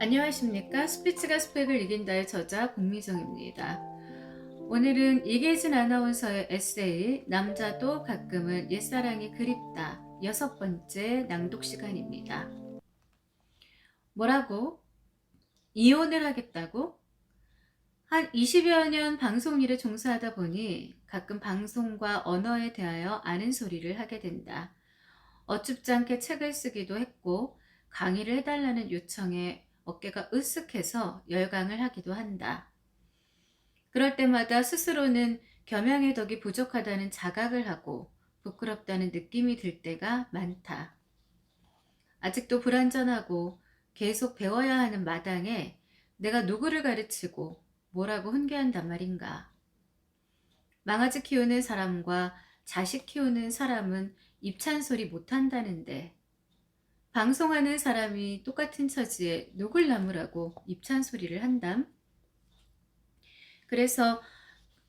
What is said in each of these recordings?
안녕하십니까. 스피츠가 스펙을 이긴다의 저자 공미정입니다. 오늘은 이계진 아나운서의 에세이 남자도 가끔은 옛사랑이 그립다 6번째 낭독 시간입니다. 뭐라고? 이혼을 하겠다고? 한 20여 년 방송 일에 종사하다 보니 가끔 방송과 언어에 대하여 아는 소리를 하게 된다. 어줍지 않게 책을 쓰기도 했고 강의를 해달라는 요청에 어깨가 으쓱해서 열강을 하기도 한다. 그럴 때마다 스스로는 겸양의 덕이 부족하다는 자각을 하고 부끄럽다는 느낌이 들 때가 많다. 아직도 불완전하고 계속 배워야 하는 마당에 내가 누구를 가르치고 뭐라고 훈계한단 말인가. 망아지 키우는 사람과 자식 키우는 사람은 입찬소리 못한다는데 방송하는 사람이 똑같은 처지에 누굴 나무라고 입찬소리를 한담? 그래서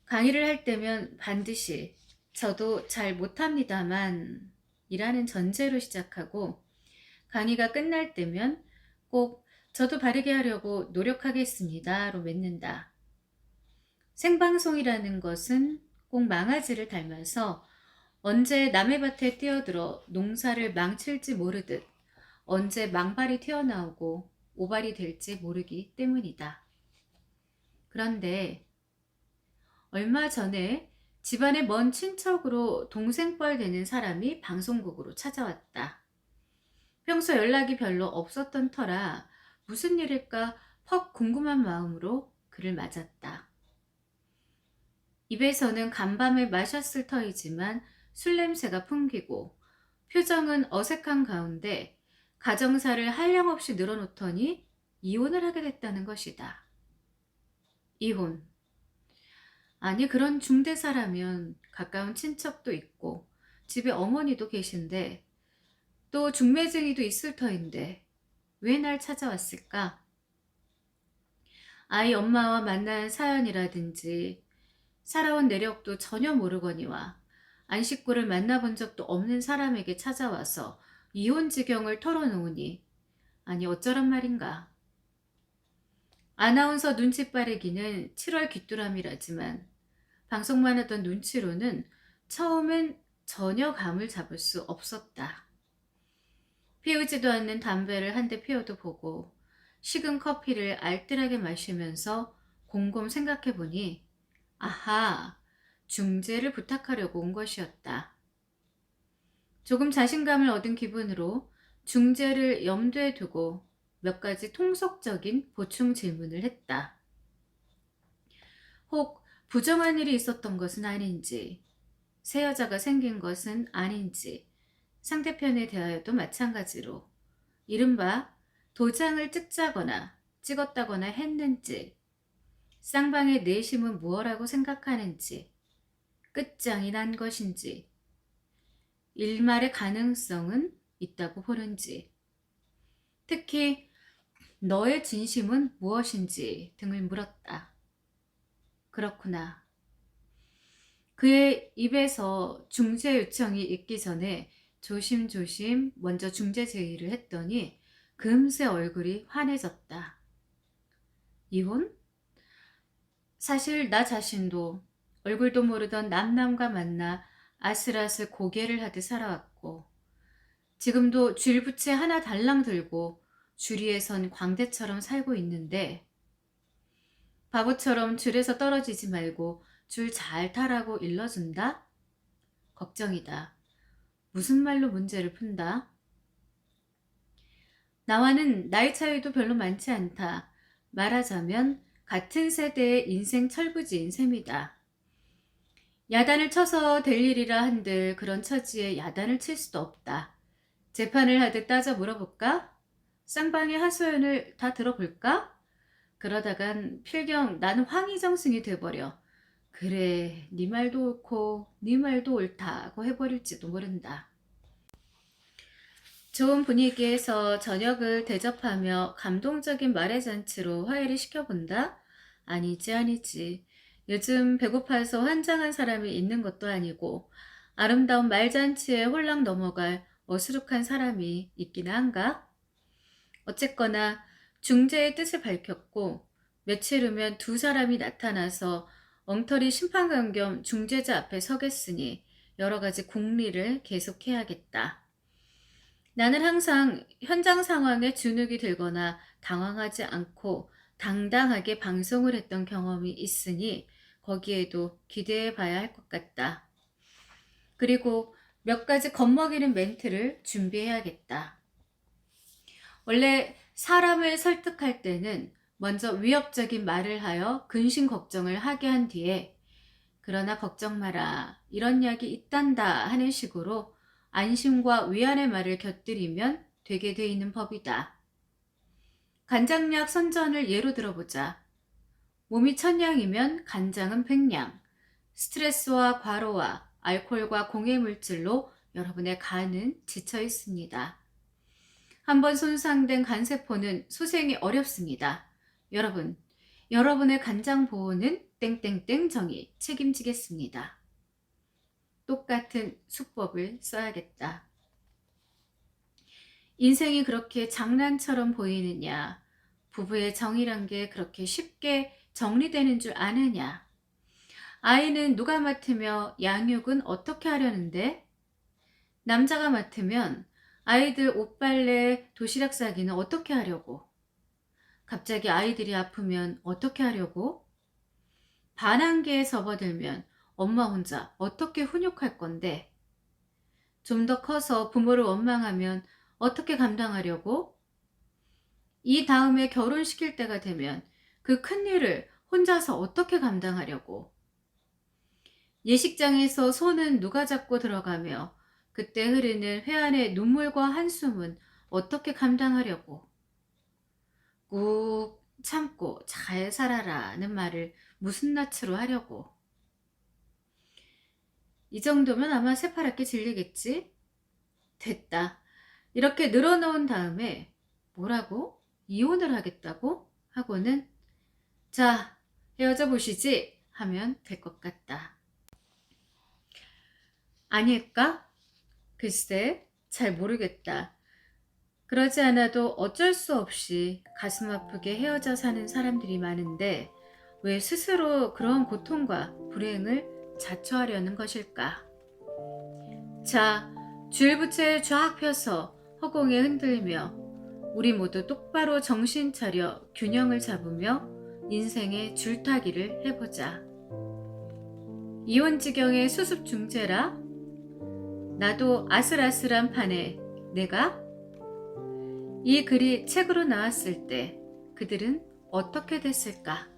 강의를 할 때면 반드시 저도 잘 못합니다만 이라는 전제로 시작하고 강의가 끝날 때면 꼭 저도 바르게 하려고 노력하겠습니다로 맺는다. 생방송이라는 것은 꼭 망아지를 닮아서 언제 남의 밭에 뛰어들어 농사를 망칠지 모르듯 언제 망발이 튀어나오고 오발이 될지 모르기 때문이다. 그런데 얼마 전에 집안의 먼 친척으로 동생뻘 되는 사람이 방송국으로 찾아왔다. 평소 연락이 별로 없었던 터라 무슨 일일까 퍽 궁금한 마음으로 그를 맞았다. 입에서는 간밤에 마셨을 터이지만 술 냄새가 풍기고 표정은 어색한 가운데 가정사를 한량없이 늘어놓더니 이혼을 하게 됐다는 것이다. 이혼. 아니 그런 중대사라면 가까운 친척도 있고 집에 어머니도 계신데 또 중매쟁이도 있을 터인데 왜 날 찾아왔을까? 아이 엄마와 만난 사연이라든지 살아온 내력도 전혀 모르거니와 안 식구를 만나본 적도 없는 사람에게 찾아와서 이혼 지경을 털어놓으니 아니 어쩌란 말인가. 아나운서 눈치 빠르기는 7월 귀뚜라미라지만 방송만 하던 눈치로는 처음엔 전혀 감을 잡을 수 없었다. 피우지도 않는 담배를 한 대 피워도 보고 식은 커피를 알뜰하게 마시면서 곰곰 생각해보니 아하, 중재를 부탁하려고 온 것이었다. 조금 자신감을 얻은 기분으로 중재를 염두에 두고 몇 가지 통속적인 보충 질문을 했다. 혹 부정한 일이 있었던 것은 아닌지, 새 여자가 생긴 것은 아닌지, 상대편에 대하여도 마찬가지로 이른바 도장을 찍자거나 찍었다거나 했는지, 쌍방의 내심은 무엇라고 생각하는지, 끝장이 난 것인지, 일말의 가능성은 있다고 보는지, 특히 너의 진심은 무엇인지 등을 물었다. 그렇구나. 그의 입에서 중재 요청이 있기 전에 조심조심 먼저 중재 제의를 했더니 금세 얼굴이 환해졌다. 이혼? 사실 나 자신도 얼굴도 모르던 남남과 만나 아슬아슬 고개를 하듯 살아왔고 지금도 쥘부채 하나 달랑 들고 주리에 선 광대처럼 살고 있는데 바보처럼 줄에서 떨어지지 말고 줄 잘 타라고 일러준다? 걱정이다. 무슨 말로 문제를 푼다? 나와는 나이 차이도 별로 많지 않다. 말하자면 같은 세대의 인생 철부지인 셈이다. 야단을 쳐서 될 일이라 한들 그런 처지에 야단을 칠 수도 없다. 재판을 하듯 따져 물어볼까? 쌍방의 하소연을 다 들어볼까? 그러다간 필경 나는 황희정승이 돼버려. 그래, 네 말도 옳고 네 말도 옳다고 해버릴지도 모른다. 좋은 분위기에서 저녁을 대접하며 감동적인 말의 잔치로 화해를 시켜본다? 아니지. 요즘 배고파서 환장한 사람이 있는 것도 아니고 아름다운 말잔치에 홀랑 넘어갈 어수룩한 사람이 있기나 한가? 어쨌거나 중재의 뜻을 밝혔고 며칠 후면 두 사람이 나타나서 엉터리 심판관 겸 중재자 앞에 서겠으니 여러 가지 궁리를 계속해야겠다. 나는 항상 현장 상황에 주눅이 들거나 당황하지 않고 당당하게 방송을 했던 경험이 있으니 거기에도 기대해 봐야 할 것 같다. 그리고 몇 가지 겁먹이는 멘트를 준비해야겠다. 원래 사람을 설득할 때는 먼저 위협적인 말을 하여 근심 걱정을 하게 한 뒤에 그러나 걱정 마라, 이런 약이 있단다 하는 식으로 안심과 위안의 말을 곁들이면 되게 돼 있는 법이다. 간장약 선전을 예로 들어보자. 몸이 1000냥이면 간장은 100냥. 스트레스와 과로와 알코올과 공해물질로 여러분의 간은 지쳐 있습니다. 한번 손상된 간세포는 소생이 어렵습니다. 여러분, 여러분의 간장 보호는 땡땡땡 정이 책임지겠습니다. 똑같은 수법을 써야겠다. 인생이 그렇게 장난처럼 보이느냐? 부부의 정이란 게 그렇게 쉽게 정리되는 줄 아느냐? 아이는 누가 맡으며 양육은 어떻게 하려는데? 남자가 맡으면 아이들 옷빨래, 도시락 싸기는 어떻게 하려고? 갑자기 아이들이 아프면 어떻게 하려고? 반항기에 접어들면 엄마 혼자 어떻게 훈육할 건데? 좀 더 커서 부모를 원망하면 어떻게 감당하려고? 이 다음에 결혼시킬 때가 되면 그 큰일을 혼자서 어떻게 감당하려고? 예식장에서 손은 누가 잡고 들어가며 그때 흐르는 회한의 눈물과 한숨은 어떻게 감당하려고? 꾹 참고 잘 살아라는 말을 무슨 낯으로 하려고? 이 정도면 아마 새파랗게 질리겠지? 됐다. 이렇게 늘어놓은 다음에 뭐라고? 이혼을 하겠다고? 하고는 자, 헤어져 보시지 하면 될 것 같다. 아닐까? 글쎄, 잘 모르겠다. 그러지 않아도 어쩔 수 없이 가슴 아프게 헤어져 사는 사람들이 많은데 왜 스스로 그런 고통과 불행을 자초하려는 것일까? 자, 줄부채 쫙 펴서 허공에 흔들며 우리 모두 똑바로 정신 차려 균형을 잡으며 인생의 줄타기를 해보자. 이혼 지경의 수습 중재라? 나도 아슬아슬한 판에 내가? 이 글이 책으로 나왔을 때 그들은 어떻게 됐을까?